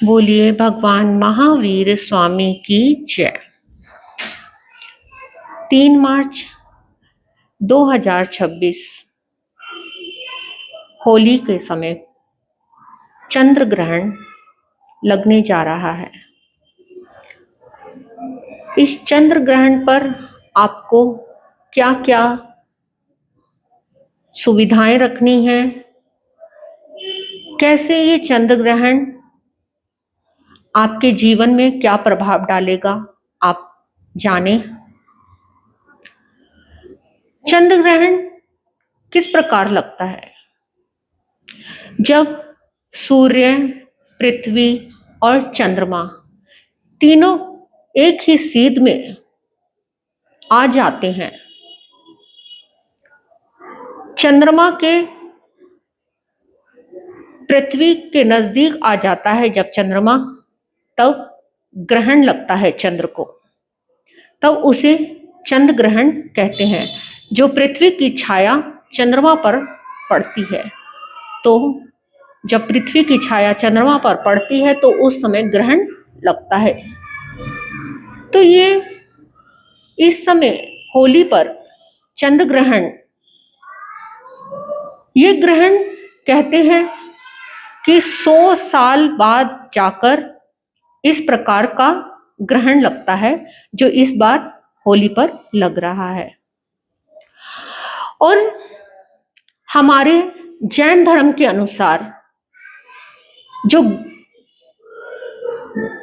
बोलिए भगवान महावीर स्वामी की जय। 3 मार्च 2026 होली के समय चंद्र ग्रहण लगने जा रहा है। इस चंद्र ग्रहण पर आपको क्या क्या सुविधाएं रखनी हैं, कैसे ये चंद्र ग्रहण आपके जीवन में क्या प्रभाव डालेगा, आप जाने। चंद्र ग्रहण किस प्रकार लगता है? जब सूर्य, पृथ्वी और चंद्रमा तीनों एक ही सीध में आ जाते हैं। चंद्रमा के पृथ्वी के नजदीक आ जाता है जब चंद्रमा, तब ग्रहण लगता है चंद्र को, तब उसे चंद्र ग्रहण कहते हैं। जो पृथ्वी की छाया चंद्रमा पर पड़ती है, तो जब पृथ्वी की छाया चंद्रमा पर पड़ती है तो उस समय ग्रहण लगता है। तो ये इस समय होली पर चंद्र ग्रहण, ये ग्रहण कहते हैं कि 100 साल बाद जाकर इस प्रकार का ग्रहण लगता है, जो इस बार होली पर लग रहा है। और हमारे जैन धर्म के अनुसार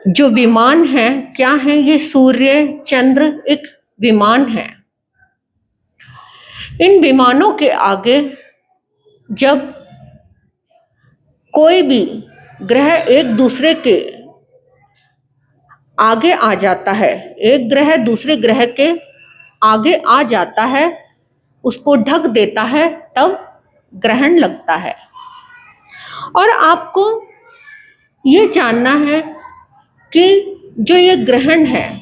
जो विमान है, क्या है? ये सूर्य चंद्र एक विमान है। इन विमानों के आगे जब कोई भी ग्रह एक दूसरे के आगे आ जाता है, एक ग्रह दूसरे ग्रह के आगे आ जाता है, उसको ढक देता है, तब ग्रहण लगता है। और आपको ये जानना है कि जो ये ग्रहण है,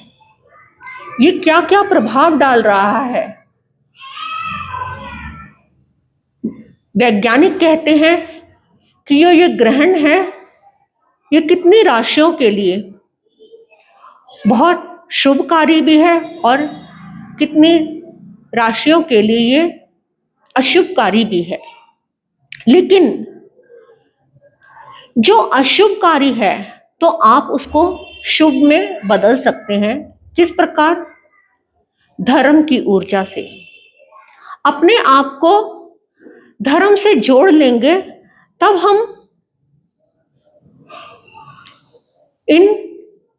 ये क्या क्या प्रभाव डाल रहा है। वैज्ञानिक कहते हैं कि ये ग्रहण है, ये कितनी राशियों के लिए बहुत शुभकारी भी है और कितनी राशियों के लिए ये अशुभकारी भी है। लेकिन जो अशुभकारी है तो आप उसको शुभ में बदल सकते हैं। किस प्रकार? धर्म की ऊर्जा से। अपने आप को धर्म से जोड़ लेंगे, तब हम इन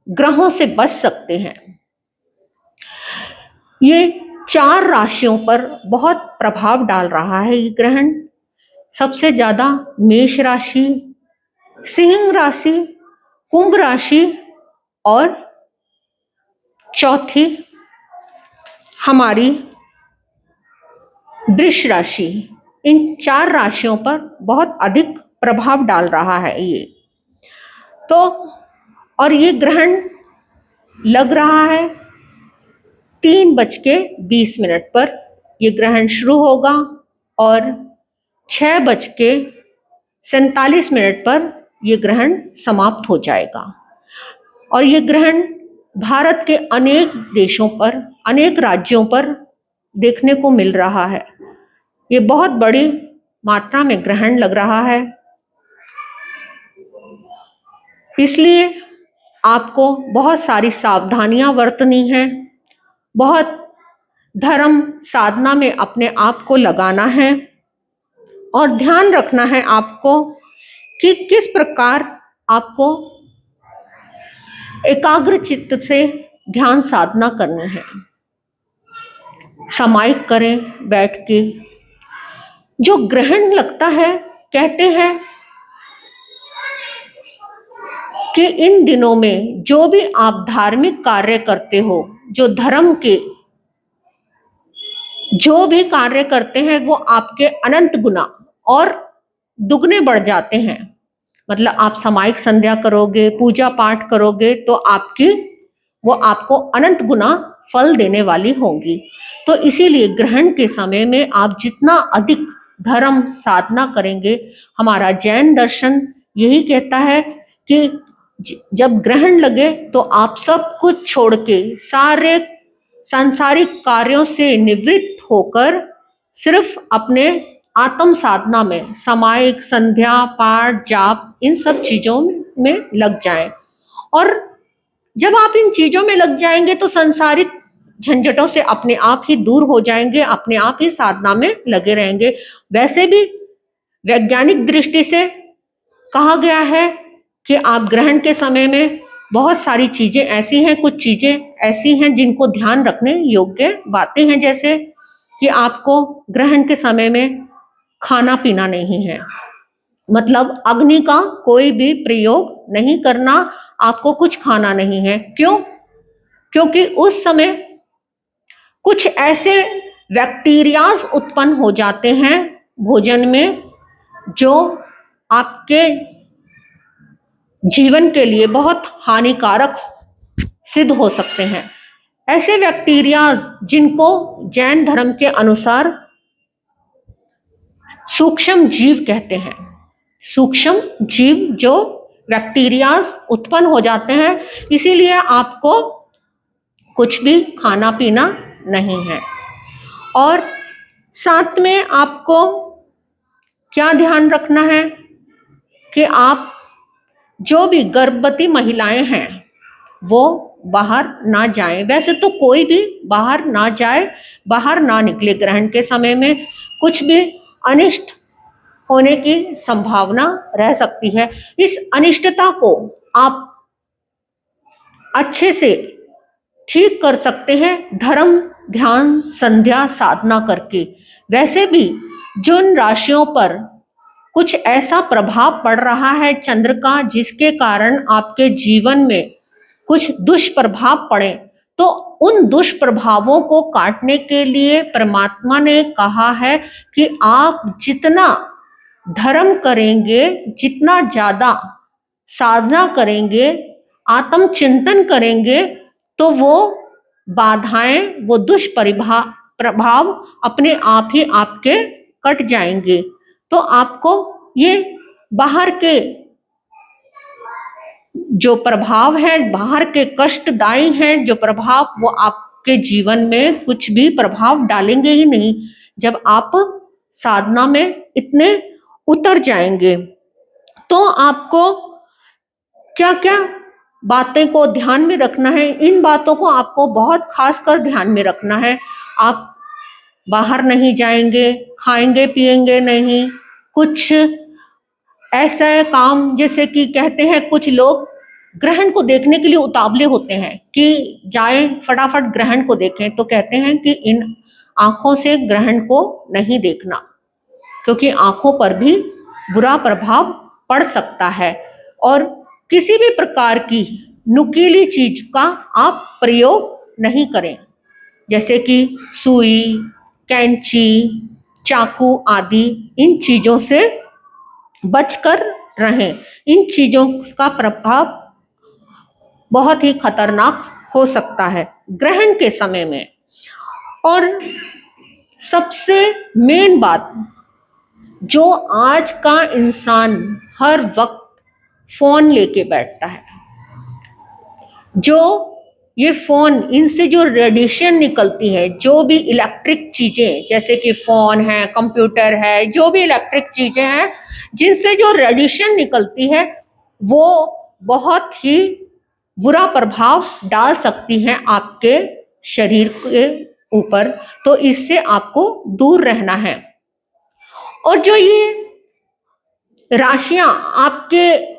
ग्रहों से बच सकते हैं। ये 4 राशियों पर बहुत प्रभाव डाल रहा है ये ग्रहण। सबसे ज्यादा मेष राशि, सिंह राशि, कुंभ राशि और चौथी हमारी वृष राशि। इन 4 राशियों पर बहुत अधिक प्रभाव डाल रहा है ये। तो और ये ग्रहण लग रहा है 3:20 पर ये ग्रहण शुरू होगा और 6:47 पर ये ग्रहण समाप्त हो जाएगा। और ये ग्रहण भारत के अनेक देशों पर, अनेक राज्यों पर देखने को मिल रहा है। ये बहुत बड़ी मात्रा में ग्रहण लग रहा है, इसलिए आपको बहुत सारी सावधानियां बरतनी हैं। बहुत धर्म साधना में अपने आप को लगाना है और ध्यान रखना है आपको कि किस प्रकार आपको एकाग्र चित्त से ध्यान साधना करनी है। सामायिक करें बैठ के। जो ग्रहण लगता है, कहते हैं कि इन दिनों में जो भी आप धार्मिक कार्य करते हो, जो धर्म के जो भी कार्य करते हैं, वो आपके अनंत गुना और दुगने बढ़ जाते हैं। मतलब आप सामायिक संध्या करोगे, पूजा पाठ करोगे, तो वो आपको अनंत गुना फल देने वाली होंगी। तो इसीलिए ग्रहण के समय में आप जितना अधिक धर्म साधना करेंगे, हमारा जैन दर्शन यही कहता है कि जब ग्रहण लगे तो आप सब कुछ छोड़ के सारे सांसारिक कार्यों से निवृत्त होकर सिर्फ अपने आत्म साधना में सामायिक संध्या पाठ जाप इन सब चीजों में लग जाएं। और जब आप इन चीजों में लग जाएंगे तो संसारिक झंझटों से अपने आप ही दूर हो जाएंगे, अपने आप ही साधना में लगे रहेंगे। वैसे भी वैज्ञानिक दृष्टि से कहा गया है कि आप ग्रहण के समय में बहुत सारी चीजें ऐसी हैं, कुछ चीजें ऐसी हैं जिनको ध्यान रखने योग्य बातें हैं, जैसे कि आपको ग्रहण के समय में खाना पीना नहीं है, मतलब अग्नि का कोई भी प्रयोग नहीं करना, आपको कुछ खाना नहीं है। क्यों? क्योंकि उस समय कुछ ऐसे बैक्टीरियाज उत्पन्न हो जाते हैं भोजन में जो आपके जीवन के लिए बहुत हानिकारक सिद्ध हो सकते हैं। ऐसे बैक्टीरियाज जिनको जैन धर्म के अनुसार सूक्ष्म जीव कहते हैं, सूक्ष्म जीव जो बैक्टीरियाज उत्पन्न हो जाते हैं, इसीलिए आपको कुछ भी खाना पीना नहीं है। और साथ में आपको क्या ध्यान रखना है कि आप जो भी गर्भवती महिलाएं हैं वो बाहर ना जाएं। वैसे तो कोई भी बाहर ना जाए, बाहर ना निकले। ग्रहण के समय में कुछ भी अनिष्ट होने की संभावना रह सकती है। इस अनिष्टता को आप अच्छे से ठीक कर सकते हैं धर्म ध्यान संध्या साधना करके। वैसे भी जिन राशियों पर कुछ ऐसा प्रभाव पड़ रहा है चंद्र का जिसके कारण आपके जीवन में कुछ दुष्प्रभाव पड़े, तो उन दुष्प्रभावों को काटने के लिए परमात्मा ने कहा है कि आप जितना धर्म करेंगे, जितना ज्यादा साधना करेंगे, आत्मचिंतन करेंगे, तो वो बाधाएं, वो दुष्प्रभाव अपने आप ही आपके कट जाएंगे। तो आपको ये बाहर के जो प्रभाव है, बाहर के कष्टदायी हैं जो प्रभाव, वो आपके जीवन में कुछ भी प्रभाव डालेंगे ही नहीं जब आप साधना में इतने उतर जाएंगे। तो आपको क्या क्या बातें को ध्यान में रखना है, इन बातों को आपको बहुत खास कर ध्यान में रखना है। आप बाहर नहीं जाएंगे, खाएंगे पिएंगे नहीं, कुछ ऐसा काम, जैसे कि कहते हैं कुछ लोग ग्रहण को देखने के लिए उतावले होते हैं कि जाएं फटाफट ग्रहण को देखें, तो कहते हैं कि इन आंखों से ग्रहण को नहीं देखना, क्योंकि आंखों पर भी बुरा प्रभाव पड़ सकता है। और किसी भी प्रकार की नुकीली चीज का आप प्रयोग नहीं करें, जैसे कि सुई, कैंची, चाकू आदि, इन चीजों से बचकर रहें। इन चीजों का प्रभाव बहुत ही खतरनाक हो सकता है ग्रहण के समय में। और सबसे मेन बात, जो आज का इंसान हर वक्त फोन लेके बैठता है, जो ये फोन, इनसे जो रेडिएशन निकलती है, जो भी इलेक्ट्रिक चीजें जैसे कि फोन है, कंप्यूटर है, जो भी इलेक्ट्रिक चीजें हैं जिनसे जो रेडिएशन निकलती है वो बहुत ही बुरा प्रभाव डाल सकती हैं आपके शरीर के ऊपर। तो इससे आपको दूर रहना है। और जो ये राशियां आपके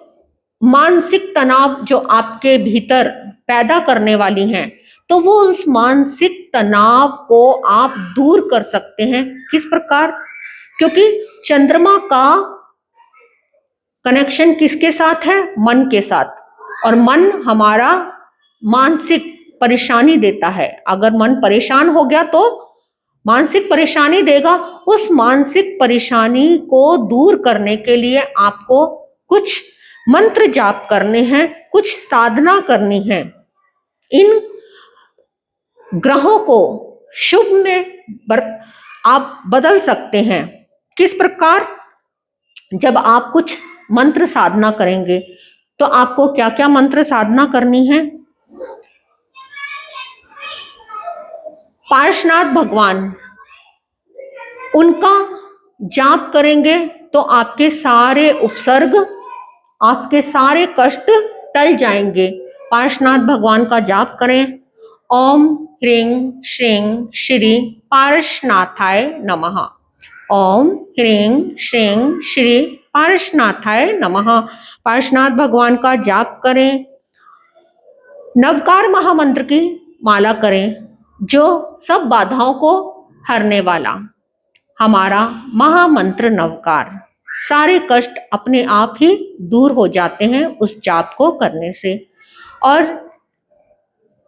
मानसिक तनाव जो आपके भीतर पैदा करने वाली हैं, तो वो उस मानसिक तनाव को आप दूर कर सकते हैं। किस प्रकार? क्योंकि चंद्रमा का कनेक्शन किसके साथ है? मन के साथ। और मन हमारा मानसिक परेशानी देता है। अगर मन परेशान हो गया तो मानसिक परेशानी देगा। उस मानसिक परेशानी को दूर करने के लिए आपको कुछ मंत्र जाप करने हैं, कुछ साधना करनी है। इन ग्रहों को शुभ में आप बदल सकते हैं। किस प्रकार? जब आप कुछ मंत्र साधना करेंगे। तो आपको क्या क्या मंत्र साधना करनी है? पार्श्वनाथ भगवान, उनका जाप करेंगे तो आपके सारे उपसर्ग, आपके सारे कष्ट टल जाएंगे। पार्श्वनाथ भगवान का जाप करें। ओम ह्रीं श्रीं श्री पार्श्वनाथाय नमः। ओम ह्रीं श्रीं श्री पार्श्वनाथाय नमः। पार्श्वनाथ भगवान का जाप करें। नवकार महामंत्र की माला करें, जो सब बाधाओं को हरने वाला हमारा महामंत्र नवकार। सारे कष्ट अपने आप ही दूर हो जाते हैं उस जाप को करने से। और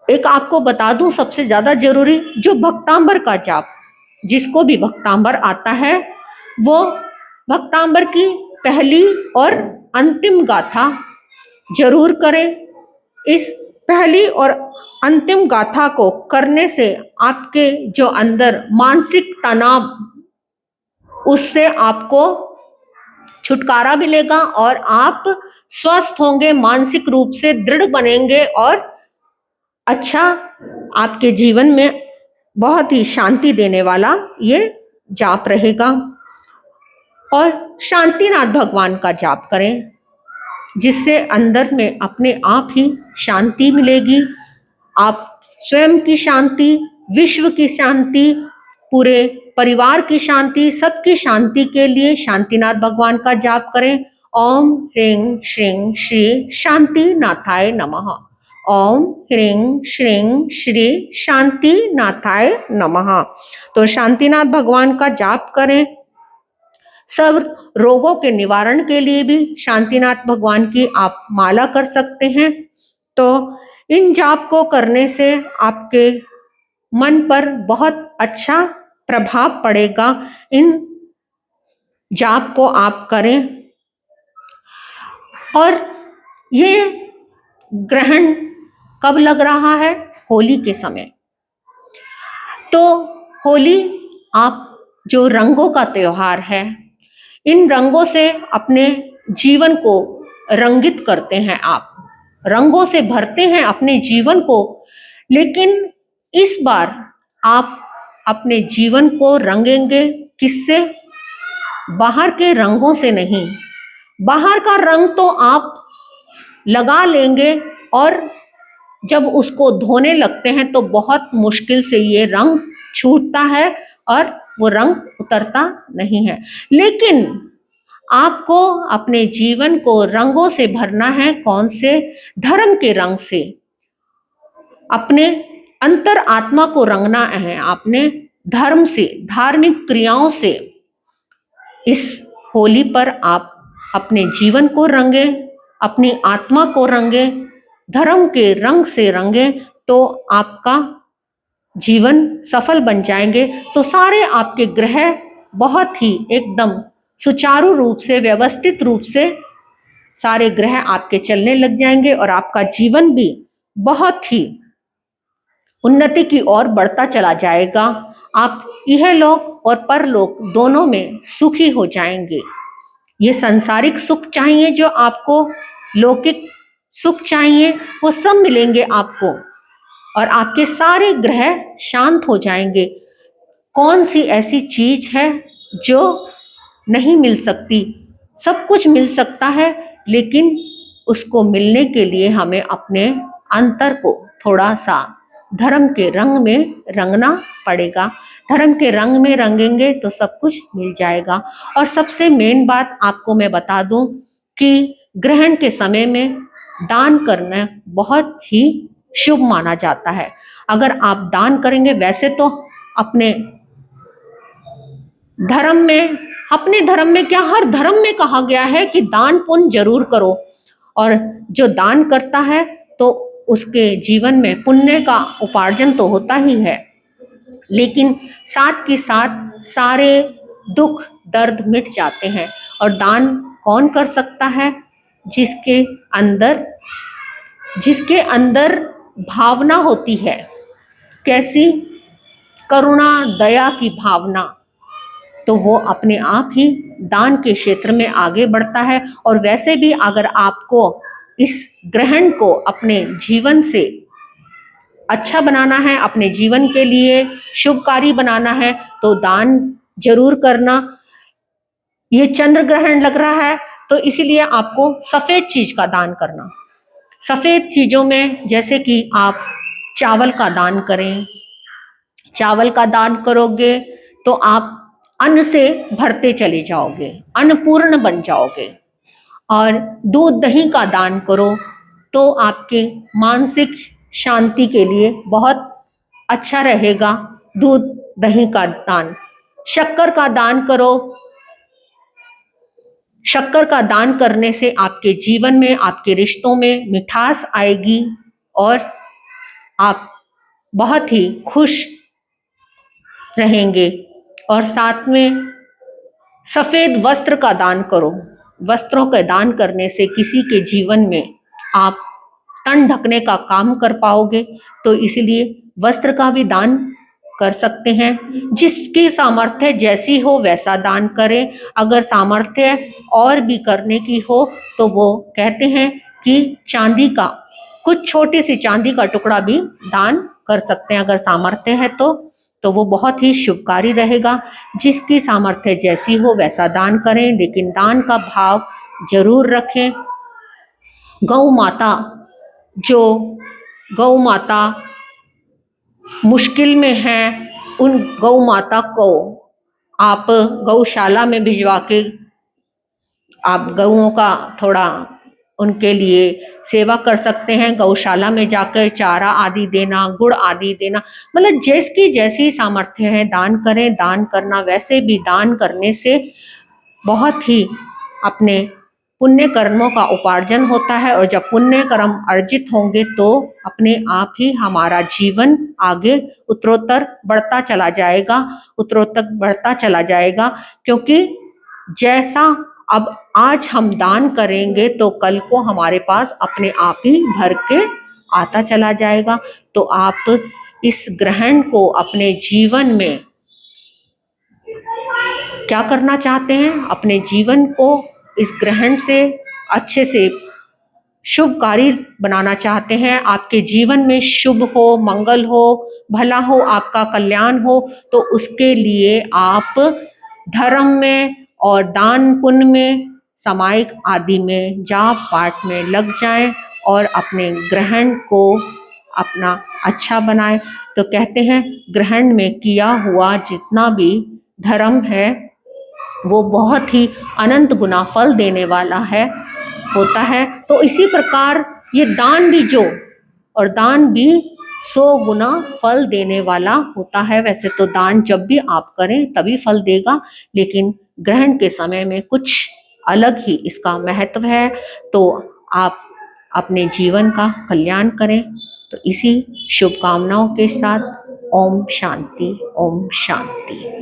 एक आपको बता दूं, सबसे ज्यादा जरूरी, जो भक्तांबर का जाप, जिसको भी भक्तांबर आता है, वो भक्तांबर की पहली और अंतिम गाथा जरूर करें। इस पहली और अंतिम गाथा को करने से आपके जो अंदर मानसिक तनाव, उससे आपको छुटकारा मिलेगा और आप स्वस्थ होंगे, मानसिक रूप से दृढ़ बनेंगे और अच्छा, आपके जीवन में बहुत ही शांति देने वाला ये जाप रहेगा। और शांतिनाथ भगवान का जाप करें, जिससे अंदर में अपने आप ही शांति मिलेगी। आप स्वयं की शांति, विश्व की शांति, पूरे परिवार की शांति, सबकी शांति के लिए शांतिनाथ भगवान का जाप करें। ओम ह्रीं श्रीं श्री शांतिनाथाय नमः। ओम ह्रीं श्रीं श्री शांतिनाथाय नमः। तो शांतिनाथ भगवान का जाप करें। सब रोगों के निवारण के लिए भी शांतिनाथ भगवान की आप माला कर सकते हैं। तो इन जाप को करने से आपके मन पर बहुत अच्छा प्रभाव पड़ेगा। इन जाप को आप करें। और ये ग्रहण कब लग रहा है? होली के समय। तो होली आप जो रंगों का त्योहार है, इन रंगों से अपने जीवन को रंगित करते हैं, आप रंगों से भरते हैं अपने जीवन को। लेकिन इस बार आप अपने जीवन को रंगेंगे किससे? बाहर के रंगों से नहीं। बाहर का रंग तो आप लगा लेंगे और जब उसको धोने लगते हैं तो बहुत मुश्किल से ये रंग छूटता है और वो रंग उतरता नहीं है। लेकिन आपको अपने जीवन को रंगों से भरना है। कौन से? धर्म के रंग से। अपने अंतर आत्मा को रंगना है आपने धर्म से, धार्मिक क्रियाओं से। इस होली पर आप अपने जीवन को रंगे, अपनी आत्मा को रंगे, धर्म के रंग से रंगे, तो आपका जीवन सफल बन जाएंगे। तो सारे आपके ग्रह बहुत ही एकदम सुचारू रूप से, व्यवस्थित रूप से सारे ग्रह आपके चलने लग जाएंगे और आपका जीवन भी बहुत ही उन्नति की ओर बढ़ता चला जाएगा। आप यह लोक और परलोक दोनों में सुखी हो जाएंगे। ये सांसारिक सुख चाहिए, जो आपको लौकिक सुख चाहिए, वो सब मिलेंगे आपको और आपके सारे ग्रह शांत हो जाएंगे। कौन सी ऐसी चीज है जो नहीं मिल सकती? सब कुछ मिल सकता है, लेकिन उसको मिलने के लिए हमें अपने अंतर को थोड़ा सा धर्म के रंग में रंगना पड़ेगा। धर्म के रंग में रंगेंगे तो सब कुछ मिल जाएगा। और सबसे मेन बात आपको मैं बता दूं कि ग्रहण के समय में दान करना बहुत ही शुभ माना जाता है। अगर आप दान करेंगे, वैसे तो अपने धर्म में, अपने धर्म में क्या, हर धर्म में कहा गया है कि दान पुण्य जरूर करो। और जो दान करता है तो उसके जीवन में पुण्य का उपार्जन तो होता ही है, लेकिन साथ के साथ सारे दुख दर्द मिट जाते हैं। और दान कौन कर सकता है? जिसके अंदर भावना होती है। कैसी? करुणा, दया की भावना। तो वो अपने आप ही दान के क्षेत्र में आगे बढ़ता है। और वैसे भी अगर आपको इस ग्रहण को अपने जीवन से अच्छा बनाना है, अपने जीवन के लिए शुभकारी बनाना है, तो दान जरूर करना। ये चंद्र ग्रहण लग रहा है तो इसीलिए आपको सफेद चीज का दान करना। सफेद चीजों में जैसे कि आप चावल का दान करें। चावल का दान करोगे तो आप अन्न से भरते चले जाओगे, अन्नपूर्ण बन जाओगे। और दूध दही का दान करो तो आपके मानसिक शांति के लिए बहुत अच्छा रहेगा दूध दही का दान। शक्कर का दान करो। शक्कर का दान करने से आपके जीवन में, आपके रिश्तों में मिठास आएगी और आप बहुत ही खुश रहेंगे। और साथ में सफेद वस्त्र का दान करो। वस्त्रों का दान करने से किसी के जीवन में आप तन ढकने का काम कर पाओगे, तो इसलिए वस्त्र का भी दान कर सकते हैं। जिसकी सामर्थ्य जैसी हो वैसा दान करें। अगर सामर्थ्य और भी करने की हो तो वो कहते हैं कि चांदी का, कुछ छोटी सी चांदी का टुकड़ा भी दान कर सकते हैं अगर सामर्थ्य है तो वो बहुत ही शुभकारी रहेगा। जिसकी सामर्थ्य जैसी हो वैसा दान करें, लेकिन दान का भाव जरूर रखें। गौ माता, जो गौ माता मुश्किल में है, उन गौ माता को आप गौशाला में भिजवा के आप गऊओं का थोड़ा उनके लिए सेवा कर सकते हैं। गौशाला में जाकर चारा आदि देना, गुड़ आदि देना, मतलब जिसकी जैसी सामर्थ्य है दान करें। दान करना, वैसे भी दान करने से बहुत ही अपने पुण्य कर्मों का उपार्जन होता है। और जब पुण्य कर्म अर्जित होंगे तो अपने आप ही हमारा जीवन आगे उत्तरोत्तर बढ़ता चला जाएगा, उत्तरोत्तर बढ़ता चला जाएगा। क्योंकि जैसा अब आज हम दान करेंगे तो कल को हमारे पास अपने आप ही भर के आता चला जाएगा। तो आप इस ग्रहण को अपने जीवन में क्या करना चाहते हैं? अपने जीवन को इस ग्रहण से अच्छे से शुभकारी बनाना चाहते हैं। आपके जीवन में शुभ हो, मंगल हो, भला हो, आपका कल्याण हो, तो उसके लिए आप धर्म में और दान पुण्य में, सामायिक आदि में, जाप पाठ में लग जाएं और अपने ग्रहण को अपना अच्छा बनाएं। तो कहते हैं ग्रहण में किया हुआ जितना भी धर्म है वो बहुत ही अनंत गुना फल देने वाला है, होता है। तो इसी प्रकार ये दान भी और दान भी 100 गुना फल देने वाला होता है। वैसे तो दान जब भी आप करें तभी फल देगा, लेकिन ग्रहण के समय में कुछ अलग ही इसका महत्व है। तो आप अपने जीवन का कल्याण करें। तो इसी शुभकामनाओं के साथ ओम शांति, ओम शांति।